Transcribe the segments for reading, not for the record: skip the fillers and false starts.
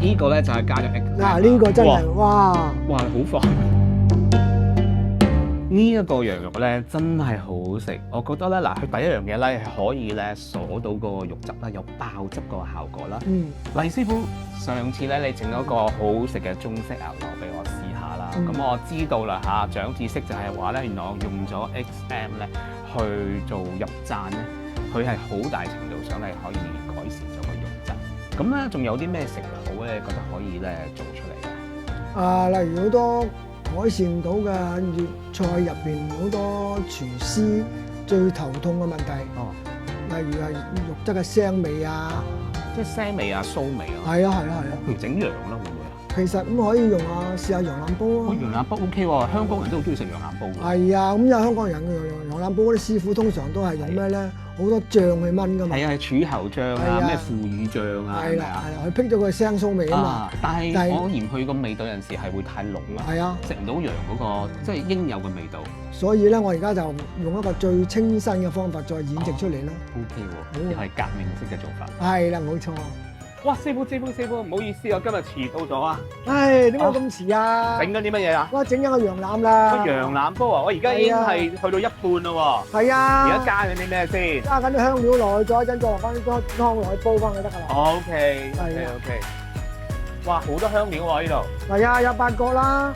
呢個咧就係加咗 X。嗱，呢個真係哇！哇，好快！呢一個羊肉咧真係好食，我覺得咧嗱，佢第一樣嘢咧係可以咧鎖到個肉汁啦，有爆汁個效果啦。黎師傅，上次咧你整咗個好好食嘅中式牛螺俾我試下啦，咁我知道啦嚇，長知識就係話咧，原來我用咗 XM 咧去做入讚咧，佢係好大程度上係可以改善咗個肉質。咁咧仲有啲咩食譜咧，覺得可以咧做出嚟嘅？例如好多改善到嘅粵菜入邊好多廚師最頭痛嘅問題，例如係肉質嘅腥味啊，即係腥味啊、騷味啊。係啊。譬如整羊啦，會唔會啊？其實咁可以用試下羊腩煲啊。羊腩煲 OK 喎，香港人都好中意食羊腩煲㗎。係啊，咁因為香港人嘅羊腩煲嗰啲師傅通常都係用咩咧？好多醬去炆㗎嘛。係啊，係柱侯醬啊，咩腐乳醬啊，係咪啊？佢辟咗個腥臊味啊嘛。但係我嫌佢個味道有陣時係會太濃啊。係啊，食唔到羊嗰個即係應有嘅味道。所以咧，我而家就用一個最清新嘅方法再演繹出嚟啦。OK 喎，又係革命式嘅做法。係啦，冇錯。哇！師傅，唔好意思，我今日遲到咗啊！唉，點解咁遲啊？整緊啲乜嘢啊？我整緊個羊腩啦。羊腩煲啊！我而家已經係去到一半咯喎。係啊。而家加緊啲咩先？加緊啲香料落去，再一陣再落翻啲湯落去煲翻佢得㗎啦。OK。哇！好多香料喎呢度。係啊，有八角啦，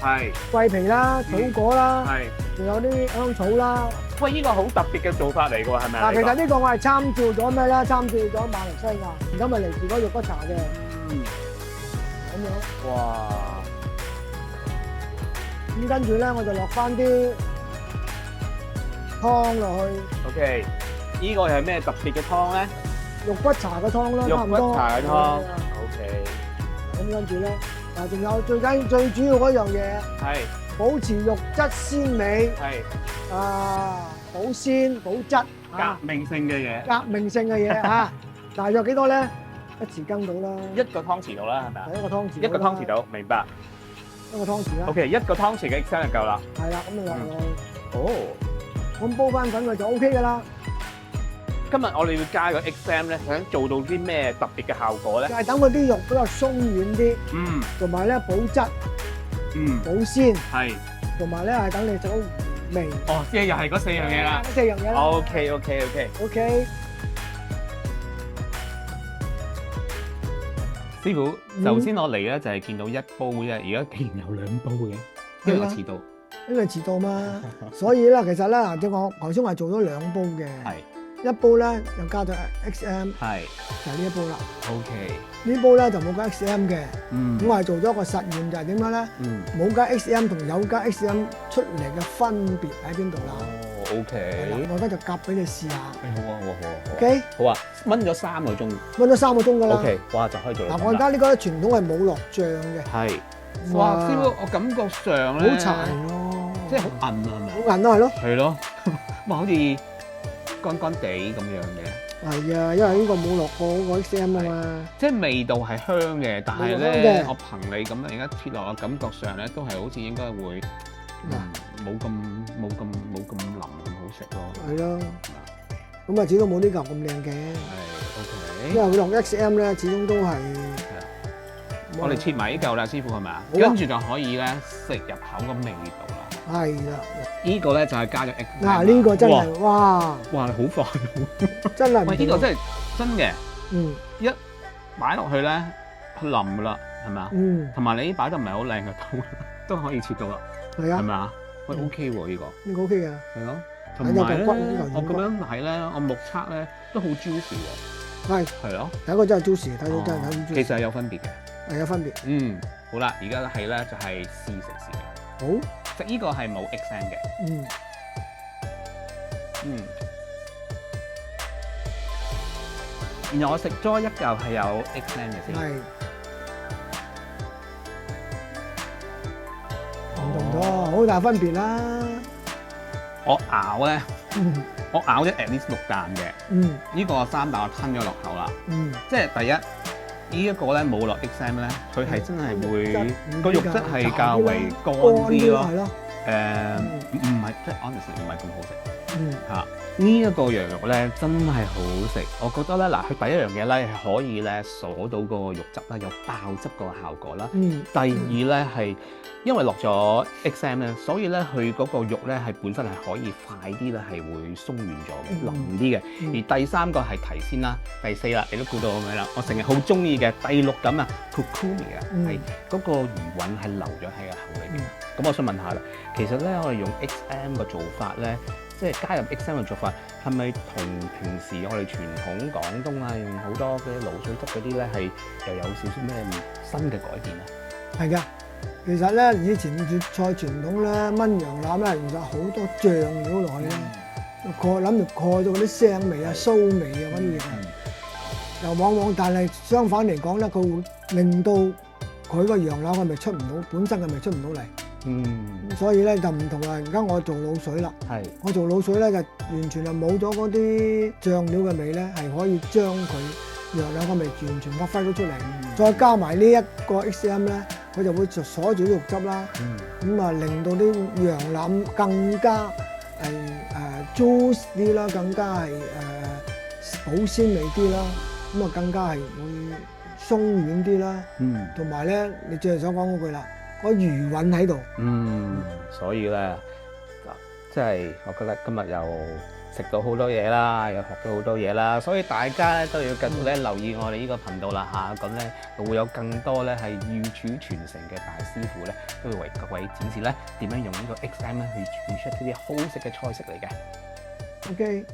桂皮啦，草果啦，仲有啲香草啦。喂，呢個好特別嘅做法嚟㗎喎，係咪啊？其實呢個我係參照咗咩咧？參照咗馬來西亞，而家咪嚟自嗰肉骨茶嘅。咁樣。哇！咁跟住咧，我就落翻啲湯落去。OK， 呢個係咩特別嘅湯咧？肉骨茶嘅湯啦，差唔多。肉骨茶嘅湯。OK。咁跟住咧，仲有最主要嗰樣嘢，係保持肉質鮮美。保鮮保質，革命性嘅嘢。革命性嘅嘢嚇，大約幾多咧？一匙羹到啦。一個湯匙到啦，係咪啊？一個湯匙。一個湯匙到，明白。一個湯匙啦。OK， 一個湯匙嘅 XM 就夠啦。係啦，咁你落去。咁煲翻滾佢就 OK 㗎啦。今日我哋要加個 XM 咧，想做到啲咩特別嘅效果咧？就係等佢啲肉比較鬆軟啲，同埋咧保質，保鮮，同埋咧係等你做到味。即係又係嗰四樣嘢啦。四樣嘢啦。OK。師傅，頭先我嚟咧就係見到一煲啫，而家竟然有兩煲嘅，因為我遲到。因為遲到嘛，所以咧其實咧嗱，我頭先話做咗兩煲嘅。一煲咧又加咗 XM， 就係呢一煲啦。OK， 呢煲咧就冇加 XM 嘅。咁我係做咗一個實驗，就係點樣咧？冇加 XM 同有加 XM 出嚟嘅分別喺邊度啦？OK， 我而家就夾俾你試下。好啊。OK， 好啊，燜咗3個鐘。燜咗3個鐘㗎啦。OK， 哇，就可以做啦。我而家呢個傳統係冇落醬嘅。哇，師傅，我感覺上咧好柴咯，即係好韌啊，係咪？好韌咯，係咯。係咯，哇，好似乾乾地咁樣嘅。係啊，因為呢個冇落過嗰個 XM 啊嘛。即係味道係香嘅，但係咧，我憑你咁樣而家切落嘅感覺上咧，都係好似應該會冇咁腍咁好食咯。係咯。咁啊，始終冇呢嚿咁靚嘅。OK。因為佢落 XM 咧，始終都係。我哋切埋呢嚿啦，師傅係咪啊？跟住就可以咧食入口嘅味道啦。係啦，呢個咧就係加咗 X。嗱，呢個真係哇！哇，好快，真係。喂，呢個真係真嘅。一擺落去咧，腍噶啦，係咪啊？同埋你擺得唔係好靚嘅刀都可以切到啦。係啊。係咪啊？喂 ，OK 喎呢個。呢個 OK 嘅。係咯。同埋咧，我咁樣睇咧，我目測咧都好 juicy 喎。係。係咯。第一個真係 juicy，睇到真係睇 juicy。其實係有分別嘅。係有分別。好啦，而家係咧就係試食時間。好，食呢個係冇 XM 嘅。然後我食咗一嚿係有 XM 嘅先。係。唔同咗，好大分別啦。我咬咧，我咬咗 at least 6啖嘅。呢個3啖我吞咗落口啦。即係第一。呢一個咧冇落 XM 咧，佢係真係會個肉質係較為乾啲咯。唔係即係 honestly 唔係咁好食。呢一個羊肉咧真係好食，我覺得咧嗱，佢第一樣嘢咧係可以咧鎖到個肉汁啦，有爆汁個效果啦。第二咧係因為落咗 XM 咧，所以咧佢嗰個肉咧係本身係可以快啲咧係會鬆軟咗嘅，腍啲嘅。而第三個係提鮮啦，第四啦，你都估到我咩啦？我成日好中意嘅第六感啊 ，kokumi 啊，係嗰個魚韻係留咗喺個口裏邊。咁我想問下啦，其實咧我哋用 XM 嘅做法咧，即係加入 XM 嘅做法，係咪同平時我哋傳統廣東啊用好多嘅鹵水汁嗰啲咧係又有少少咩新嘅改變啊？係㗎，其實咧以前粵菜傳統咧炆羊腩咧，其實好多醬料落去咧，諗住蓋咗嗰啲腥味啊、臊味啊嗰啲嘢嘅，又往往但係相反嚟講咧，佢會令到佢個羊腩嘅味出唔到，本身嘅味出唔到嚟。所以咧就唔同啦。而家我做鹵水啦，我做鹵水咧就完全係冇咗嗰啲醬料嘅味咧，係可以將佢羊腩嘅味完全發揮到出嚟。再加埋呢一個 XM 咧，佢就會鎖住啲肉汁啦，咁啊令到啲羊腩更加係juice 啲啦，更加係保鮮味啲啦，咁啊更加係會鬆軟啲啦，同埋咧你最後想講嗰句啦。個餘韻喺度，所以咧，即係我覺得今日又食到好多嘢啦，又學到好多嘢啦，所以大家咧都要繼續咧留意我哋呢個頻道啦嚇，咁咧會有更多咧係御廚傳承嘅大師傅咧，都會為各位展示咧點樣用呢個 XM 咧去煮出呢啲好食嘅菜式嚟嘅。OK。